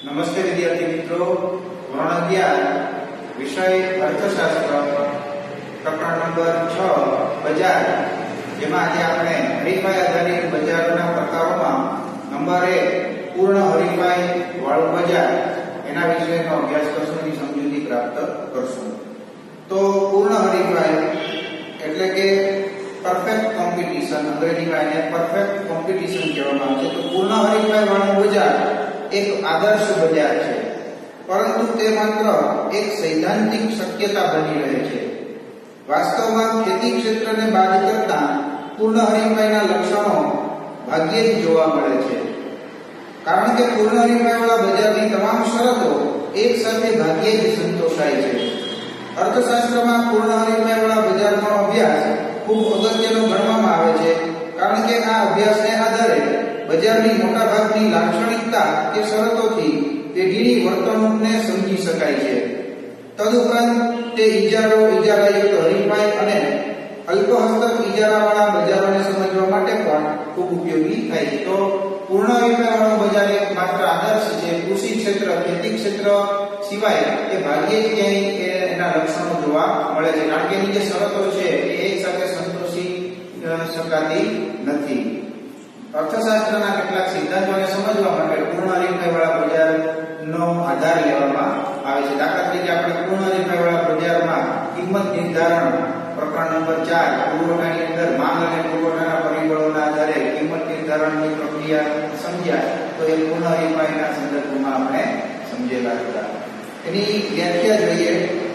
નમસ્તે વિદ્યાર્થી મિત્રો, ધોરણ 11 વિષય અર્થશાસ્ત્ર, પ્રકરણ નંબર 6 બજાર, જેમાં આજે આપણે હરીફાઈ આધારિત બજારના પ્રકારોમાં નંબર 1 પૂર્ણ હરીફાઈ વાળું બજાર એના વિષયનો અભ્યાસ કરશું અને સમજૂતી પ્રાપ્ત કરશું. તો પૂર્ણ હરીફાઈ એટલે કે પરફેક્ટ કોમ્પિટિશન, અંગ્રેજીમાં એને પરફેક્ટ કોમ્પિટિશન કહેવામાં આવે છે. તો પૂર્ણ હરીફાઈ વાળું બજાર એક આદર્શ બજાર છે, પરંતુ તે માત્ર એક સૈદ્ધાંતિક શક્યતા બની રહે છે. વાસ્તવમાં ખેતી ક્ષેત્રને બાદ કરતા પૂર્ણ હરીફાઈના લક્ષણો ભાગ્યે જ જોવા મળે છે, કારણ કે પૂર્ણ હરીફાઈવાળા બજારની તમામ શરતો એક સાથે ભાગ્યે જ સંતોષાય છે. અર્થશાસ્ત્રમાં પૂર્ણ હરીફાઈવાળા બજારનો અભ્યાસ ખૂબ અગત્યનો ગણવામાં આવે છે, કારણ કે આ અભ્યાસને આધારે બજારની મોટાભાગની લાક્ષણિકતા કે શરતોથી પેઢીની વર્તણૂકને સમજી શકાય છે. તદુપરાંત તે ઇજારાયુક્ત હરીફાઈ અને અલ્પહસ્તક ઇજારાવાળા બજારોને સમજવા માટે પણ ખૂબ ઉપયોગી થાય છે. તો પૂર્ણ હરીફાઈવાળું બજાર એક માત્ર આદર્શ છે. કૃષિ ક્ષેત્ર, ખેતી ક્ષેત્ર સિવાય એ ભાગ્યે જ ક્યાંય એના લક્ષણો જોવા મળે છે, કારણ કે એની જે શરતો છે એ એક સાથે સંતોષી શકાતી નથી. અર્થશાસ્ત્રના કેટલાક સિદ્ધાંતોને સમજવા માટે પૂર્ણ હરીફાઈવાળા બજારનો આધાર લેવામાં આવે છે. દાખલા તરીકે આપણે પૂર્ણ હરીફાઈવાળા બજારમાં કિંમત નિર્ધારણ પ્રકરણ નંબર 4 પુરવઠાની અંદર માંગ અને પુરવઠાના પરિબળોના આધારે કિંમત નિર્ધારણની પ્રક્રિયા સમજ્યા, તો એ પૂર્ણ હરીફાઈના સંદર્ભમાં આપણે સમજેલા હતા. એની વ્યાખ્યા જોઈએ.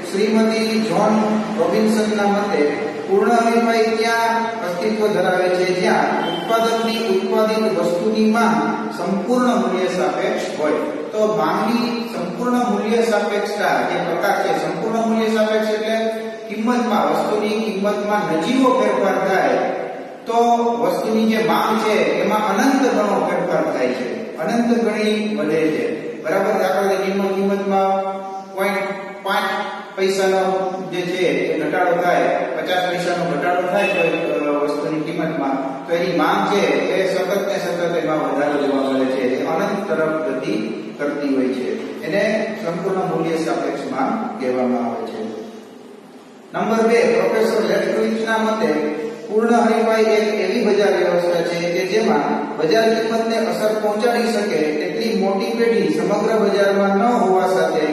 શ્રીમતી જોન રોબિન્સનના મતે પૂર્ણ હરીફાઈ ત્યાં અસ્તિત્વ ધરાવે છે જ્યાં ઉત્પાદકની ઉત્પાદિત વસ્તુની માંગ સંપૂર્ણ મૂલ્ય સાપેક્ષ હોય. તો માંગની સંપૂર્ણ મૂલ્ય સાપેક્ષતા જે પ્રકાર છે, સંપૂર્ણ મૂલ્ય સાપેક્ષ એટલે કિંમતમાં, વસ્તુની કિંમતમાં નજીવો ફેરફાર થાય તો વસ્તુની જે માંગ છે એમાં અનંત ગણો ફેરફાર થાય છે, અનંત ગણી વધે છે. બરાબર. દાખલા તરીકે કિંમતમાં 0.5 પૈસાનો જે છે એ ઘટાડો થાય, 50 પૈસાનો ઘટાડો થાય તો વસ્તુની કિંમતમાં, તો એની માંગ છે એ સતત ને સતત એમાં વધારો જોવા મળે છે, એ અનંત તરફ ગતિ કરતી હોય છે. એને સંપૂર્ણ મૂલ્ય સાપેક્ષ માંગ કહેવામાં આવે છે. નંબર 2, પ્રોફેસર લેફ્ટવિચના મતે પૂર્ણ હરીફાઈ એક એવી બજાર વ્યવસ્થા છે કે જેમાં બજાર કિંમતને અસર પહોંચાડી શકે તેટલી મોટી પેઢી સમગ્ર બજારમાં ન હોવા સાથે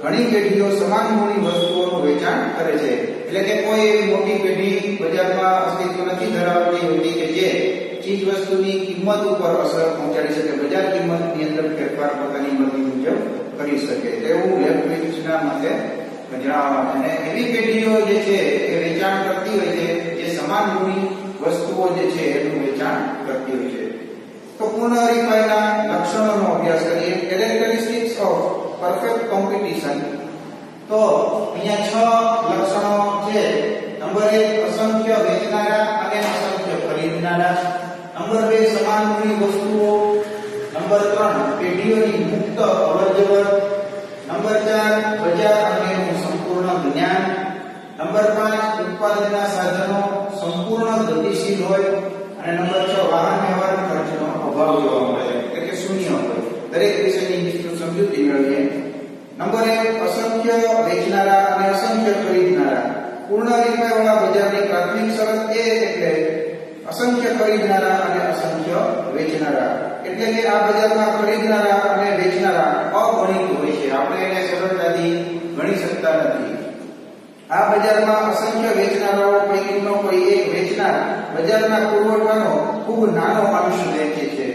ઘણી પેઢીઓ સમાન મૂલ્યની વસ્તુઓનું વેચાણ કરે છે. એટલે કે કોઈ એવી મોટી પેઢી બજારમાં અસ્તિત્વ નથી ધરાવતી હોતી કે જે ચીજ વસ્તુની કિંમત ઉપર અસર પહોંચાડી શકે, બજાર કિંમતની અંદર ફેરફાર પોતાની મરજી મુજબ કરી શકે, તેવું લેફ્ટવિચના મતે જણાવવામાં. અને એવી પેઢીઓ જે છે એ વેચાણ કરતી હોય છે જે સમાન મૂલ્યની વસ્તુઓ જે છે એનું વેચાણ કરતી હોય છે. તો પૂર્ણ હરીફાઈના લક્ષણોનો અભ્યાસ કરીએ. Characteristics of perfect competition. તો અહીંયા 6 લક્ષણો છે. નંબર 1, અસંખ્ય વેચનારા અને અસંખ્ય ખરીદનારા. નંબર 2, સમાન મૂલ્યની વસ્તુઓ. નંબર 3, પેઢીઓની મુક્ત અવરજવર. નંબર 4, બજાર અંગેનું સંપૂર્ણ જ્ઞાન. નંબર 5, ઉત્પાદનના સાધનો સંપૂર્ણ ગતિશીલ હોય. અને નંબર 6, વાહન વ્યવહાર ખર્ચનો અભાવ જોવા મળે, એટલે કે શૂન્ય હોય. દરેક વિષયની વિસ્તૃત સમજૂતી મેળવીએ. નંબર 1, અસંખ્ય વેચનારા અને અસંખ્ય ખરીદનારા. પૂર્ણ હરીફાઈવાળા બજારની પ્રાથમિક શરત એટલે અસંખ્ય ખરીદનારા અને અસંખ્ય વેચનારા. એટલે કે આ બજારમાં ખરીદનારા અને વેચનારા અગણિત હોય છે, આપણે એને સરળતાથી ગણી શકતા નથી. આ બજારમાં અસંખ્ય વેચનારાઓ પૈકીનો કોઈ એક વેચનાર બજારના પુરવઠાનો ખૂબ નાનો અંશ વેચે છે,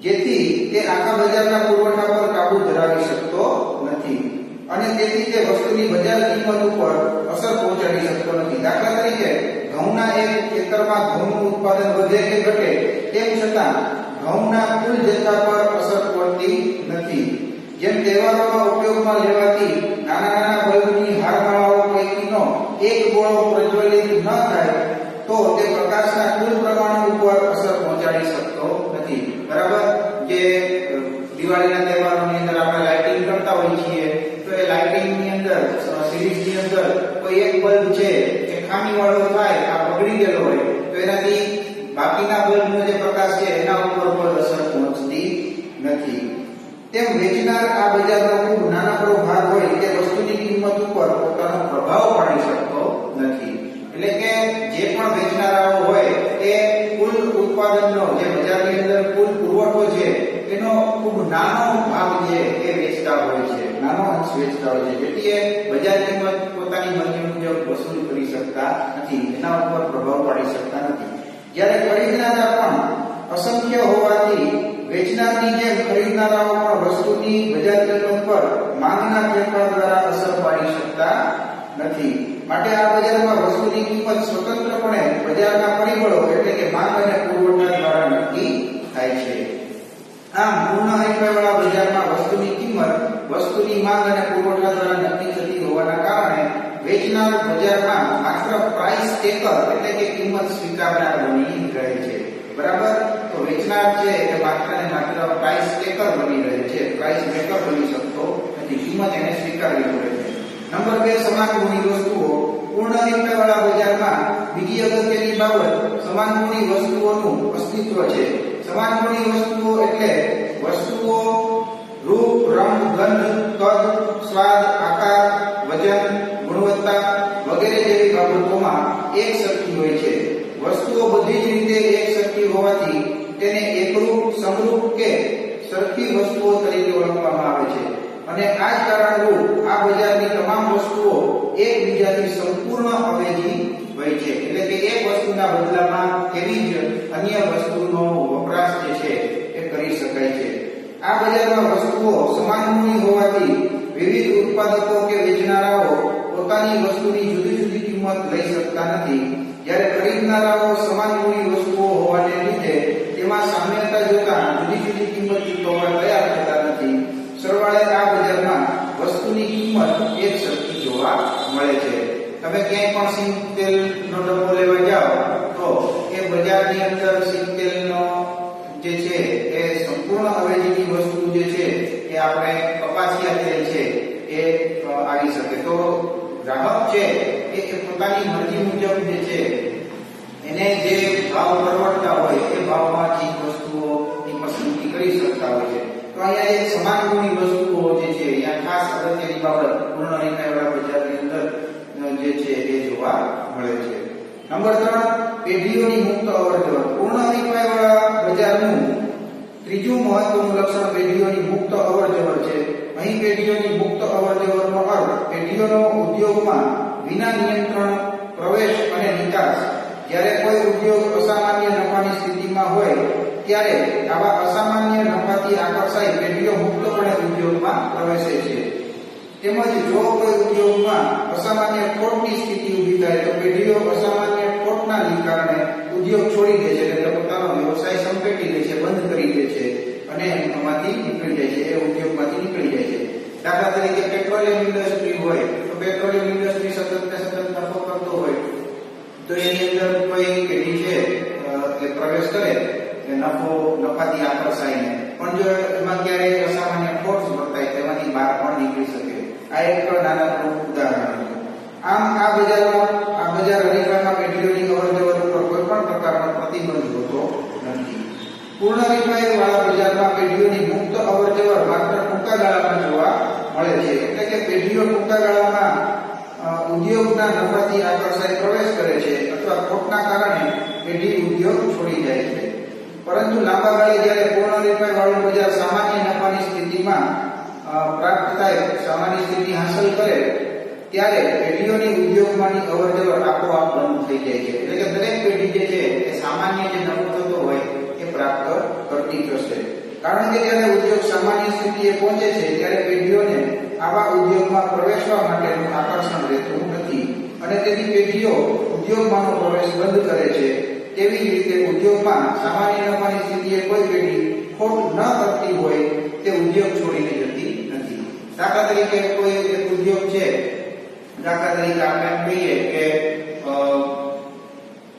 જેથી તે આખા બજારના પુરવઠા પર કાબુ ધરાવી શકતો નથી અને તેથી તે વસ્તુની બજાર કિંમત ઉપર અસર પહોંચાડી શકતો નથી. દાખલા તરીકે ઘઉંના એક ખેતરમાં ઘઉંનું ઉત્પાદન વધે કે ઘટે તેમ છતાં ઘઉંના કુલ જથ્થા પર અસર પડતી નથી. જેમ તહેવારોમાં ઉપયોગમાં લેવાતી નાના નાના બલ્બની હારમાળાઓ પૈકીનો એક ગોળો પ્રજ્વલિત ન થાય તો તે પ્રકાશના કુલ પ્રમાણ ઉપર અસર પહોંચાડી શકતો નથી. બરાબર. જે દિવાળીના તહેવારોની અંદર આપણે લાઇટિંગ કરતા હોઈએ છીએ, તો એ લાઇટિંગની અંદર સિરીઝની અંદર કોઈ એક બલ્બ છે કે ખામીવાળો થાય, આ બગડી ગયેલો હોય, તો એનાથી બાકીના બલ્બનો જે પ્રકાશ છે એના ઉપર અસર પહોંચતી નથી. તેમ વેચનાર આ બજારનો ખૂબ નાનકડો ભાગ હોય તે વસ્તુની કિંમત ઉપર પોતાનો પ્રભાવ પાડી શકતો નથી. એટલે કે જે પણ વેચનારાઓ હોય એ કુલ ઉત્પાદનનો જે બજારની અંદર કુલ પુરવઠો છે એનો ખૂબ નાનો ભાગ છે એ વેચતા હોય છે, નાનો અંશ વેચતા હોય છે, જેથી એ બજાર કિંમત પોતાની મરજી મુજબ વસૂલ કરી શકતા નથી, એના ઉપર પ્રભાવ પાડી શકતા નથી. જ્યારે ખરીદનારા પણ અસંખ્ય હોવાથી વેચનારની જેમ ખરીદનારાઓ પણ વસ્તુની બજાર કિંમત પર માંગના ફેરફાર દ્વારા અસર પાડી શકતા નથી. માટે આ બજારમાં વસ્તુની કિંમત સ્વતંત્રપણે બજારના પરિબળો એટલે કે માંગ અને પુરવઠા દ્વારા નક્કી થાય છે. આમ પૂર્ણ હરીફાઈવાળા બજારમાં વસ્તુની કિંમત વસ્તુની માંગ અને પુરવઠા દ્વારા નક્કી થતી હોવાના કારણે વેચનાર બજારમાં માત્ર પ્રાઇસ ટેકર એટલે કે કિંમત સ્વીકારનાર બની રહે છે. બરાબર? તો વેચનાર છે એ માત્ર ને માત્ર પ્રાઇસ ટેકર બની રહે છે, પ્રાઇસ મેકર બની શકતો નથી, કિંમત એને સ્વીકારવી પડે છે. નંબર 2, સમાન ગુણની વસ્તુઓ. પૂર્ણ હરીફાઈવાળા બજારમાં બીજી અગત્યની બાબત સમાન ગુણની વસ્તુઓનું અસ્તિત્વ છે. સમાન ગુણની વસ્તુઓ એટલે વસ્તુઓ રૂપ, રંગ, ગંધ, કદ, સ્વાદ, આકાર, વજન, ગુણવત્તા વગેરે જેવી બાબતોમાં એક સરખી હોય છે. વસ્તુઓ બધી જ રીતે એક સરખી હોવાથી તેને એકરૂપ, સમરૂપ કે સરખી વસ્તુઓ તરીકે ઓળખવામાં આવે છે. અને આ જ કારણરૂપ આ બજારની તમામ વસ્તુઓ એકબીજાથી સંપૂર્ણ અવેજી હોય છે. એટલે કે એક વસ્તુના બદલામાં તેવી જ અન્ય વસ્તુનો વપરાશ જે છે એ કરી શકાય છે. આ બજારમાં વસ્તુઓ સમાન ગુણની હોવાથી વિવિધ ઉત્પાદકો કે વેચનારાઓ પોતાની વસ્તુની જુદી જુદી કિંમત લઈ શકતા નથી. જ્યારે ખરીદનારાઓ સમાન ગુણની વસ્તુઓ હોવાને લીધે તેમાં સામ્યતા જોતા જુદી જુદી કિંમત ચૂકવવા તૈયાર થતા નથી. સરવાળે આ બજારમાં વસ્તુની કિંમત એક સરખી જોવા મળે છે. તમે ક્યાંય પણ સિંગ તેલનો ડબ્બો લેવા જાઓ તો એ બજારની અંદર સિંગ તેલનો જે છે એ સંપૂર્ણ અવેજીની વસ્તુ જે છે એ આપણે કપાસિયા તેલ છે એ આવી શકે. તો ગ્રાહક છે એ પોતાની મરજી મુજબ જે છે એને જે ભાવ પરવડતા હોય એ ભાવમાં ચીજ વસ્તુઓની પસંદગી કરી શકતા હોય છે. તો અહીંયા એક સમાન ગુણની વસ્તુઓ જે છે અહીંયા ખાસ અગત્યની બાબત પૂર્ણ હરીફાઈવાળા બજારની અંદર જે છે એ જોવા મળે છે. નંબર 3, પેઢીઓની મુક્ત અવરજવર. પૂર્ણ હરીફાઈવાળા બજારનું ત્રીજું મહત્વનું લક્ષણ પેઢીઓની મુક્ત અવરજવર છે. અહીં પેઢીઓની મુક્ત અવરજવરનો અર્થ પેઢીઓનો ઉદ્યોગમાં વિના નિયંત્રણ પ્રવેશ અને નિકાસ. જ્યારે કોઈ ઉદ્યોગ અસામાન્ય નફાની સ્થિતિમાં હોય ત્યારે આવા અસામાન્ય નફાથી આકર્ષાઈ પેઢીઓ મુક્તપણે ઉદ્યોગમાં પ્રવેશે છે. તેમજ જો કોઈ ઉદ્યોગમાં અસામાન્ય ખોટની સ્થિતિ ઊભી થાય તો પેઢીઓ અસામાન્ય ખોટના કારણે ઉદ્યોગ છોડી દે છે, એટલે પોતાનો વ્યવસાય સંપેટી લે છે, બંધ કરી દે છે અને એમાંથી નીકળી જાય છે, એ ઉદ્યોગમાંથી નીકળી જાય છે. દાખલા તરીકે પેટ્રોલિયમ ઇન્ડસ્ટ્રી હોય તો પેટ્રોલિયમ ઇન્ડસ્ટ્રી સતત નફો કરતો હોય તો એની અંદર કોઈ પેઢી છે કે પ્રવેશ કરે નફાથી આકર્ષાઈને, પણ જો એમાં ક્યારેય અસામાન્ય ખોટ વર્તાય તેમાંથી બહાર પણ નીકળી શકે. આ એક નાનકડું ઉદાહરણ છે. આમ આ બજાર હરીફાઈમાં પેઢીઓની અવરજવર ઉપર કોઈ પણ પ્રકારનો પ્રતિબંધ હોતો નથી. પૂર્ણ હરીફાઈ વાળા બજારમાં પેઢીઓની મુક્ત અવરજવર માત્ર ટૂંકા ગાળામાં જોવા મળે છે. એટલે કે પેઢીઓ ટૂંકા ગાળામાં ઉદ્યોગના નફાથી આકર્ષાઈ પ્રવેશ કરે છે અથવા ખોટના કારણે પેઢી ઉદ્યોગ છોડી જાય છે. પરંતુ લાંબા ગાળે જ્યારે પૂર્ણ હરીફાઈ વાળું બજાર સામાન્ય નફાની સ્થિતિમાં પ્રાપ્ત થાય, સામાન્ય સ્થિતિ હાંસલ કરે ત્યારે પેઢીઓની ઉદ્યોગમાંની અવરજવર આપોઆપ બંધ થઈ જાય છે. એટલે કે દરેક પેઢી જે છે એ સામાન્ય જે નફો થતો હોય એ પ્રાપ્ત કરતી થશે. કારણ કે જ્યારે ઉદ્યોગ સામાન્ય સ્થિતિએ પહોંચે છે ત્યારે પેઢીઓને આવા ઉદ્યોગમાં પ્રવેશવા માટેનું આકર્ષણ રહેતું નથી અને તેથી પેઢીઓ ઉદ્યોગમાંનો પ્રવેશ બંધ કરે છે. તેવી જ રીતે ઉદ્યોગમાં સામાન્ય નફાની સ્થિતિએ કોઈ પેઢી ખોટ ન કરતી હોય તે ઉદ્યોગ છોડીને જતી નથી. દાખલા તરીકે કોઈ એક ઉદ્યોગ છે, દાખલા તરીકે આપણે એમ કહીએ કે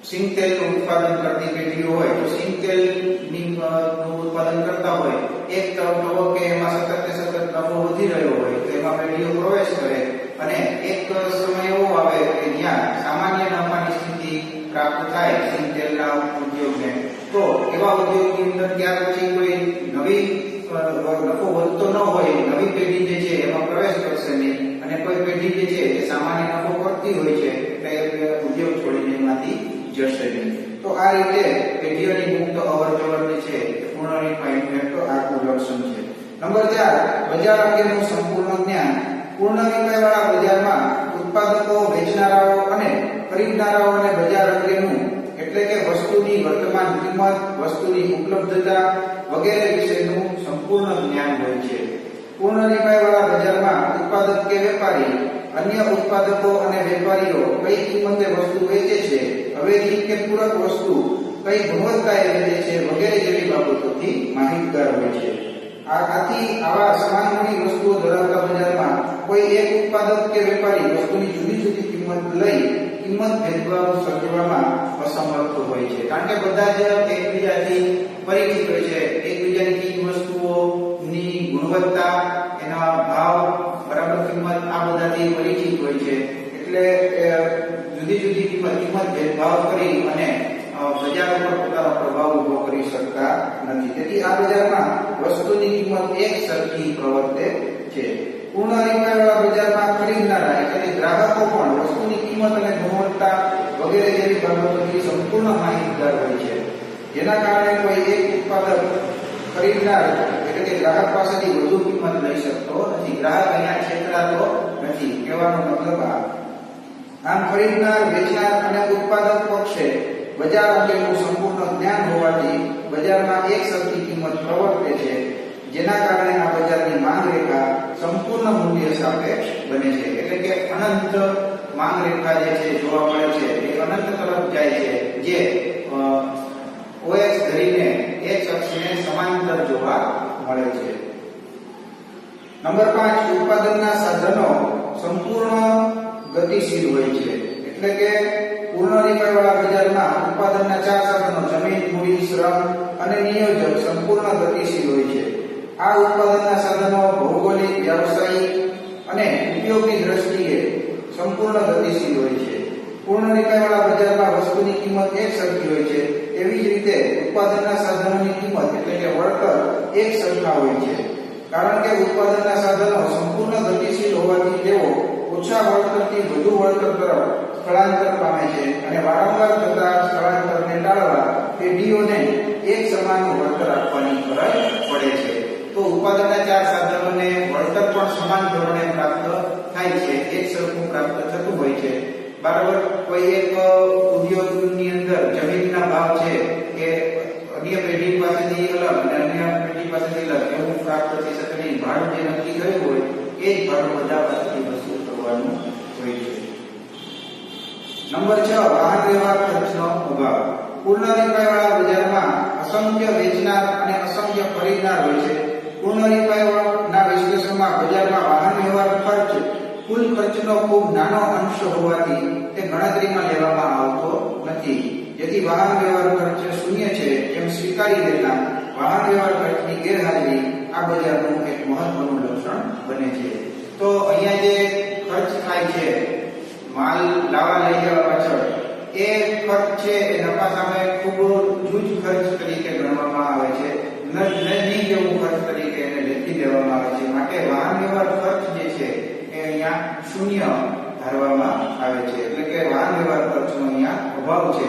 સિંગ તેલનું ઉત્પાદન કરતી પેઢીઓ હોય તો સિંગ તેલનું ઉત્પાદન કરતા હોય, એક તબક્કે એમાં સતત નફો વધી રહ્યો હોય તો એમાં પેઢીઓ પ્રવેશ કરે અને એક સમય એવો આવે કે જ્યાં સામાન્ય નફાની સ્થિતિ પ્રાપ્ત થાય સિંગ તેલના ઉદ્યોગને, તો એવા ઉદ્યોગની અંદર ત્યાર પછી કોઈ નવી નફો વધતો ન હોય, નવી પેઢી જે છે એમાં પ્રવેશ કરશે નહીં, અને કોઈ પેઢી જે છે એ સામાન્ય નફો કરતી હોય છે એટલે ઉદ્યોગ છોડીને એમાંથી જશે નહીં. તો આ રીતે પેઢીઓની મુક્ત અવરજવર જે છે એ પૂર્ણ રીફાઈનું એક આગવું લક્ષણ છે. નંબર 4, બજાર અંગેનું સંપૂર્ણ જ્ઞાન. પૂર્ણ રીફાઈવાળા બજારમાં ઉત્પાદકો, વેચનારાઓ અને ખરીદનારાઓને બજાર અંગેનું એટલે કે વસ્તુની વર્તમાન કિંમત, વસ્તુની ઉપલબ્ધતા વગેરે વિશેનું સંપૂર્ણ જ્ઞાન હોય છે. પૂર્ણ રીફાઈવાળા બજારમાં ઉત્પાદક કે વેપારી અન્ય ઉત્પાદકો અને વેપારીઓ કઈ કિંમતે વસ્તુ વેચે છે, હવેલી કે પૂરક વસ્તુ કઈ ગુણવત્તાએ વેચે છે વગેરે જેવી બાબતોથી માહિતગાર હોય છે. આથી આવા સમાન ગુણી વસ્તુઓ ધરાવતા બજારમાં કોઈ એક ઉત્પાદક કે વેપારી વસ્તુની જુદી જુદી કિંમત લઈ કિંમત ભેદભાવ સર્જવામાં અસમર્થ હોય છે, કારણ કે બધા જ એકબીજાથી પરિચિત હોય છે. એકબીજાની ચીજ વસ્તુઓની ગુણવત્તા, એના ભાવ, બરાબર કિંમત આ બધાથી પરિચિત હોય છે. એટલે જુદી જુદી કિંમત ભેદભાવ કરી અને બજાર ઉપર પોતાનો પ્રભાવ ઉભો કરી શકતા નથી. તેથી આ બજારમાં વસ્તુની કિંમત એક સરખી પ્રવર્તે છે. પૂર્ણ રીફાઈવાળા બજારમાં ખરીદનારા એટલે ગ્રાહકો પણ વસ્તુની કિંમત અને ગુણવત્તા વગેરે જેવી બાબતોથી સંપૂર્ણ માહિતગાર હોય છે, જેના કારણે કોઈ એક ઉત્પાદક ખરીદનાર એટલે કે ગ્રાહક પાસેથી વધુ કિંમત લઈ શકતો નથી. ગ્રાહક અહીંયા છેતરાતો નથી, કહેવાનો મતલબ આમ ખરીદનાર, વેચનાર અને ઉત્પાદક પક્ષે બજાર અંગેનું સંપૂર્ણ જ્ઞાન હોવાથી બજારમાં એક સરખી કિંમત પ્રવર્તે છે, જેના કારણે આ બજારની માંગ રેખા સંપૂર્ણ મૂલ્ય સાપેક્ષ બને છે. એટલે કે અનંત માંગ રેખા જે છે જોવા મળે છે એ અનંત તરફ જાય છે, જે OX ધરીને X અક્ષને સમાંતર જોવા મળે છે. નંબર 5, ઉત્પાદનના સાધનો સંપૂર્ણ ગતિશીલ હોય છે. એટલે કે પૂર્ણ રીફાઈવાળા બજારમાં ઉત્પાદનના 4 સાધનો જમીન, મૂડી, શ્રમ અને નિયોજક સંપૂર્ણ ગતિશીલ હોય છે. આ ઉત્પાદનના સાધનો ભૌગોલિક, વ્યવસાયિક અને ઉપયોગની દ્રષ્ટિએ સંપૂર્ણ ગતિશીલ હોય છે. પૂર્ણ રીફાઈવાળા બજારમાં વસ્તુની કિંમત એક સરખી હોય છે, એવી જ રીતે ઉત્પાદનના સાધનોની કિંમત એટલે કે વળતર એક સરખા હોય છે. કારણ કે ઉત્પાદનના સાધનો સંપૂર્ણ ગતિશીલ હોવાથી તેઓ ઓછા વળતરથી વધુ વળતર તરફ સ્થળાંતર પામે છે, અને વારંવાર થતા સ્થળાંતરને ટાળવા પેઢીઓને એક સમાન વળતર આપવાની ફરજ પડે છે. તો ઉત્પાદનના 4 સાધનોને વળતર પણ સમાન ધોરણે પ્રાપ્ત થાય છે, એક સરખું પ્રાપ્ત થતું હોય છે. બરાબર, કોઈ એક ઉદ્યોગની અંદર જમીનના ભાવ છે કે અન્ય પેઢી પાસેથી અલગ અને અન્ય પેઢી પાસેથી અલગ એવું પ્રાપ્ત થઈ શકે નહીં. ભાડું જે નક્કી કર્યું હોય એ જ ભાડું બધા પાસેથી વસૂલ કરવાનું હોય છે. નંબર 6, વાહન વ્યવહાર ખર્ચનો અભાવ. પૂર્ણ રીફાઈવાળા બજારમાં અસંખ્ય વેચનાર અને અસંખ્ય ખરીદનાર હોય છે. પૂર્ણ રીફાઈના વિશ્લેષણમાં બજારમાં વાહન વ્યવહાર ખર્ચ કુલ ખર્ચનો ખૂબ નાનો અંશ હોવાથી તે ગણતરીમાં લેવામાં આવતો નથી. જેથી વાહન વ્યવહાર ખર્ચ શૂન્ય છે એમ સ્વીકારી લેતા વાહન વ્યવહાર ખર્ચની ગેરહાજરી આ બજારનું એક મહત્વનું લક્ષણ બને છે. તો અહીંયા જે ખર્ચ થાય છે માલ લાવવા લઈ જવા પાછળ, એ ખર્ચ છે એ નફા સામે ખૂબ જૂજ ખર્ચ તરીકે ગણવામાં આવે છે, નહીં જેવું ખર્ચ તરીકે એને લેખી દેવામાં આવે છે. માટે વાહન વ્યવહાર ખર્ચ જે છે એ અહીંયા શૂન્ય ધારવામાં આવે છે. એટલે કે વાહન વ્યવહાર ખર્ચનો અહીંયા અભાવ છે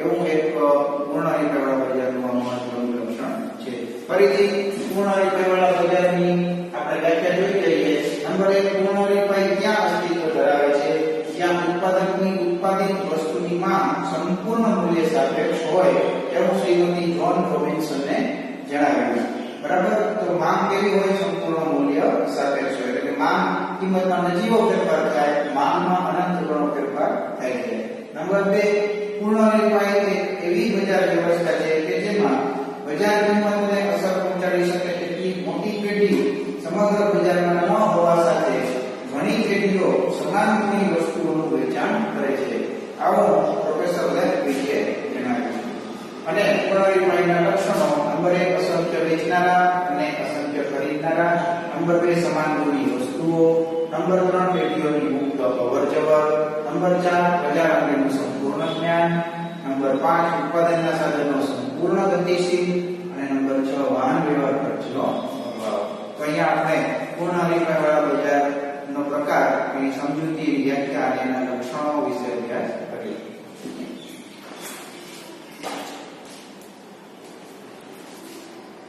એવું એક પૂર્ણ રીફાઈવાળા બજારનું મહત્વનું લક્ષણ છે. ફરીથી પૂર્ણ રીફાઈવાળા બજારની આપણે વ્યાખ્યા જોઈ લઈએ. નંબર 1, પૂર્ણ રીફાઈ ક્યાં અસ્તિત્વ ધરાવે છે? જ્યાં ઉત્પાદકની ઉત્પાદિત વસ્તુની માંગ સંપૂર્ણ મૂલ્ય સાપેક્ષ હોય એવું શ્રીમતી જોન રોબિન્સને જણાવ્યું. બરાબર, તો માંગ કેવી હોય? સંપૂર્ણ મૂલ્ય સાપેક્ષ હોય. એટલે માંગ કિંમતમાં નજીવો ફેરફાર થાય, માંગમાં અનંત ગણો ફેરફાર થાય છે. નંબર 2, પૂર્ણ રીફાઈ એવી બજાર વ્યવસ્થા છે કે જેમાં બજાર કિંમતને અસર પહોંચાડી શકે તેટલી મોટી પેઢી સમગ્ર બજારમાં ન હોવા સાથે ઘણી પેઢીઓ સમાન ગુણની વસ્તુઓનું વેચાણ કરે છે. આવો પ્રોફેસર લેફ્ટવિચે જણાવ્યું. અને પૂર્ણ રીફાઈના લક્ષણો: નંબર 1, અસંખ્ય વેચનારા અને અસંખ્ય ખરીદનારા. નંબર 2, સમાન ગુણની વસ્તુઓ. નંબર 3, પેઢીઓની મુક્ત અવરજવર. નંબર 4, બજાર અંગેનું સંપૂર્ણ જ્ઞાન. નંબર 5, ઉત્પાદનના સાધનો સંપૂર્ણ ગતિશીલ. અને નંબર 6, વાહન વ્યવહાર ખર્ચનો અભાવ. અહીંયા આપણે પૂર્ણ હરીફાઈ વાળા